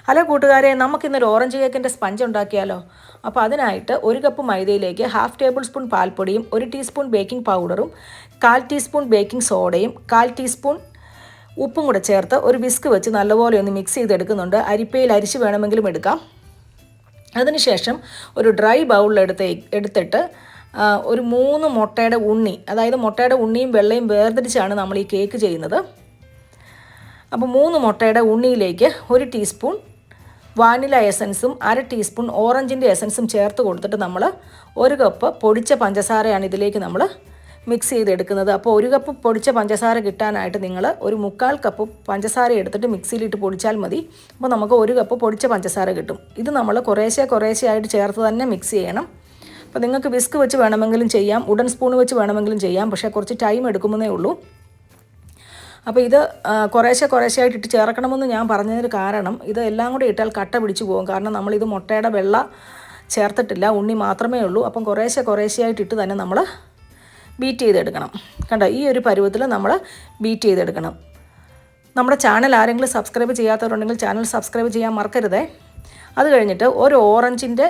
Hello കൂട്ടുകാരെ, നമുക്കിന്നൊരു orange കേക്കിൻ്റെ സ്പഞ്ച് ഉണ്ടാക്കിയാലോ? അപ്പോൾ അതിനായിട്ട് 1 കപ്പ് മൈദയിലേക്ക് 1/2 ടേബിൾ സ്പൂൺ പാൽപ്പൊടിയും 1 ടീസ്പൂൺ ബേക്കിംഗ് പൗഡറും 1/4 ടീസ്പൂൺ ബേക്കിംഗ് സോഡയും 1/4 ടീസ്പൂൺ ഉപ്പും കൂടെ ചേർത്ത് ഒരു വിസ്ക് വെച്ച് നല്ലപോലെ ഒന്ന് മിക്സ് ചെയ്തെടുക്കുന്നുണ്ട്. അരിപ്പയിൽ അരിച്ച് വേണമെങ്കിലും എടുക്കാം. അതിനുശേഷം ഒരു ഡ്രൈ എടുത്തിട്ട് ഒരു 3 മുട്ടയുടെ ഉണ്ണി, അതായത് മുട്ടയുടെ ഉണ്ണിയും വെള്ളയും വേർതിരിച്ചാണ് നമ്മൾ ഈ കേക്ക് ചെയ്യുന്നത്. അപ്പോൾ 3 മുട്ടയുടെ ഉണ്ണിയിലേക്ക് 1 ടീസ്പൂൺ വാനില എസൻസും 1/2 ടീസ്പൂൺ ഓറഞ്ചിൻ്റെ എസൻസും ചേർത്ത് കൊടുത്തിട്ട് നമ്മൾ 1 കപ്പ് പൊടിച്ച പഞ്ചസാരയാണ് ഇതിലേക്ക് നമ്മൾ മിക്സ് ചെയ്തെടുക്കുന്നത്. അപ്പോൾ 1 കപ്പ് പൊടിച്ച പഞ്ചസാര കിട്ടാനായിട്ട് നിങ്ങൾ ഒരു 1/4 കപ്പ് പഞ്ചസാര എടുത്തിട്ട് മിക്സിയിലിട്ട് പൊടിച്ചാൽ മതി. അപ്പോൾ നമുക്ക് 1 കപ്പ് പൊടിച്ച പഞ്ചസാര കിട്ടും. ഇത് നമ്മൾ കുറേശ്ശെ ആയിട്ട് ചേർത്ത് തന്നെ മിക്സ് ചെയ്യണം. അപ്പോൾ നിങ്ങൾക്ക് വിസ്ക് വെച്ച് വേണമെങ്കിലും ചെയ്യാം, ഉടൻ സ്പൂൺ വെച്ച് വേണമെങ്കിലും ചെയ്യാം, പക്ഷേ കുറച്ച് ടൈം എടുക്കുമെന്നേ ഉള്ളൂ. അപ്പോൾ ഇത് കുറേശ്ശെ ആയിട്ട് ഇട്ട് ചേർക്കണമെന്ന് ഞാൻ പറഞ്ഞതിന് കാരണം ഇത് എല്ലാം കൂടി ഇട്ടാൽ കട്ട പിടിച്ചു പോകും. കാരണം നമ്മളിത് മുട്ടയുടെ വെള്ള ചേർത്തിട്ടില്ല, ഉണ്ണി മാത്രമേ ഉള്ളൂ. അപ്പം കുറേശ്ശെ ആയിട്ട് ഇട്ട് തന്നെ നമ്മൾ ബീറ്റ് ചെയ്തെടുക്കണം. കണ്ടോ, ഈ ഒരു പരുവത്തിൽ നമ്മൾ ബീറ്റ് ചെയ്തെടുക്കണം. നമ്മുടെ ചാനൽ ആരെങ്കിലും സബ്സ്ക്രൈബ് ചെയ്യാത്തവരുണ്ടെങ്കിൽ ചാനൽ സബ്സ്ക്രൈബ് ചെയ്യാൻ മറക്കരുതേ. അത് കഴിഞ്ഞിട്ട് ഒരു ഓറഞ്ചിൻ്റെ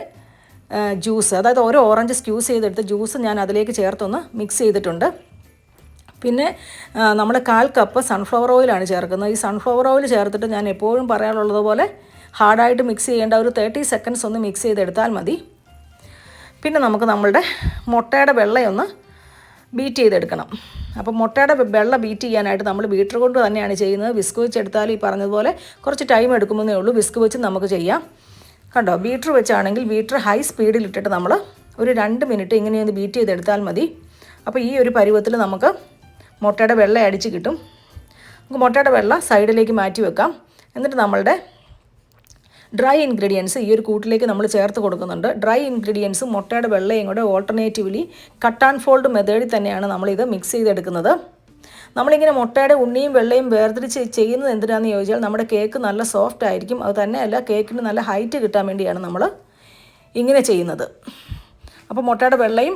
ജ്യൂസ്, അതായത് ഒരു ഓറഞ്ച് സ്ക്യൂസ് ചെയ്തെടുത്ത് ജ്യൂസ് ഞാൻ അതിലേക്ക് ചേർത്തൊന്ന് മിക്സ് ചെയ്തിട്ടുണ്ട്. പിന്നെ നമ്മൾ 1/4 കപ്പ് സൺഫ്ലവർ ഓയിലാണ് ചേർക്കുന്നത്. ഈ സൺഫ്ലവർ ഓയിൽ ചേർത്തിട്ട് ഞാൻ എപ്പോഴും പറയാനുള്ളതുപോലെ ഹാർഡായിട്ട് മിക്സ് ചെയ്യേണ്ട, ഒരു 30 സെക്കൻഡ്സ് ഒന്ന് മിക്സ് ചെയ്തെടുത്താൽ മതി. പിന്നെ നമുക്ക് നമ്മളുടെ മുട്ടയുടെ വെള്ളയൊന്ന് ബീറ്റ് ചെയ്തെടുക്കണം. അപ്പോൾ മുട്ടയുടെ വെള്ള ബീറ്റ് ചെയ്യാനായിട്ട് നമ്മൾ ബീറ്റർ കൊണ്ട് തന്നെയാണ് ചെയ്യുന്നത്. വിസ്ക് വെച്ച് എടുത്താൽ ഈ പറഞ്ഞതുപോലെ കുറച്ച് ടൈം എടുക്കുമെന്നേ ഉള്ളൂ. വിസ്ക് വെച്ച് നമുക്ക് ചെയ്യാം. കണ്ടോ, ബീറ്റർ വെച്ചാണെങ്കിൽ ബീറ്റർ ഹൈ സ്പീഡിലിട്ടിട്ട് നമ്മൾ ഒരു 2 മിനിറ്റ് ഇങ്ങനെയൊന്ന് ബീറ്റ് ചെയ്തെടുത്താൽ മതി. അപ്പോൾ ഈ ഒരു പരുവത്തിൽ നമുക്ക് മുട്ടയുടെ വെള്ള അടിച്ച് കിട്ടും. നമുക്ക് മുട്ടയുടെ വെള്ള സൈഡിലേക്ക് മാറ്റി വെക്കാം. എന്നിട്ട് നമ്മളുടെ ഡ്രൈ ഇൻഗ്രീഡിയൻസ് ഈ ഒരു കൂട്ടിലേക്ക് നമ്മൾ ചേർത്ത് കൊടുക്കുന്നുണ്ട്. ഡ്രൈ ഇൻഗ്രീഡിയൻസും മുട്ടയുടെ വെള്ളയും കൂടെ ഓൾട്ടർനേറ്റീവ്ലി കട്ട് ആൻഡ് ഫോൾഡ് മെത്തേഡിൽ തന്നെയാണ് നമ്മളിത് മിക്സ് ചെയ്തെടുക്കുന്നത്. നമ്മളിങ്ങനെ മുട്ടയുടെ ഉണ്ണിയും വെള്ളയും വേർതിരിച്ച് ചെയ്യുന്നത് എന്തിനാണെന്ന് ചോദിച്ചാൽ നമ്മുടെ കേക്ക് നല്ല സോഫ്റ്റ് ആയിരിക്കും. അത് തന്നെയല്ല, കേക്കിന് നല്ല ഹൈറ്റ് കിട്ടാൻ വേണ്ടിയാണ് നമ്മൾ ഇങ്ങനെ ചെയ്യുന്നത്. അപ്പോൾ മുട്ടയുടെ വെള്ളയും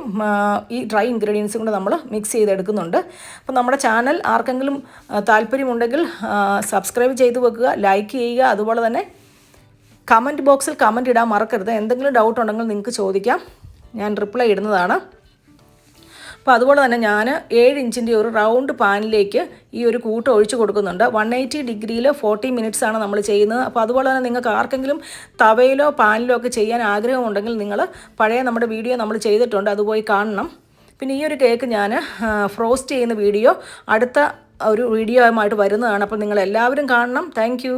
ഈ ഡ്രൈ ഇൻഗ്രീഡിയൻസും കൂടെ നമ്മൾ മിക്സ് ചെയ്തെടുക്കുന്നുണ്ട്. അപ്പോൾ നമ്മുടെ ചാനൽ ആർക്കെങ്കിലും താല്പര്യമുണ്ടെങ്കിൽ സബ്സ്ക്രൈബ് ചെയ്ത് വെക്കുക, ലൈക്ക് ചെയ്യുക. അതുപോലെ തന്നെ കമൻറ്റ് ബോക്സിൽ കമൻറ്റ് ഇടാൻ മറക്കരുത്. എന്തെങ്കിലും ഡൗട്ട് ഉണ്ടെങ്കിൽ നിങ്ങൾക്ക് ചോദിക്കാം, ഞാൻ റിപ്ലൈ ഇടുന്നതാണ്. അപ്പോൾ അതുപോലെ തന്നെ ഞാൻ 7 ഇഞ്ചിൻ്റെ ഒരു റൗണ്ട് പാനിലേക്ക് ഈ ഒരു കൂട്ട് ഒഴിച്ച് കൊടുക്കുന്നുണ്ട്. 180 ഡിഗ്രിയിൽ 40 മിനിറ്റ്സാണ് നമ്മൾ ചെയ്യുന്നത്. അപ്പോൾ അതുപോലെ തന്നെ നിങ്ങൾക്ക് ആർക്കെങ്കിലും തവയിലോ പാനിലോ ഒക്കെ ചെയ്യാൻ ആഗ്രഹമുണ്ടെങ്കിൽ നിങ്ങൾ പഴയ നമ്മുടെ വീഡിയോ നമ്മൾ ചെയ്തിട്ടുണ്ട്, അത് പോയി കാണണം. പിന്നെ ഈ ഒരു കേക്ക് ഞാൻ ഫ്രോസ്റ്റ് ചെയ്യുന്ന വീഡിയോ അടുത്ത ഒരു വീഡിയോ ആയിട്ട് വരുന്നതാണ്. അപ്പോൾ നിങ്ങൾ എല്ലാവരും കാണണം. താങ്ക്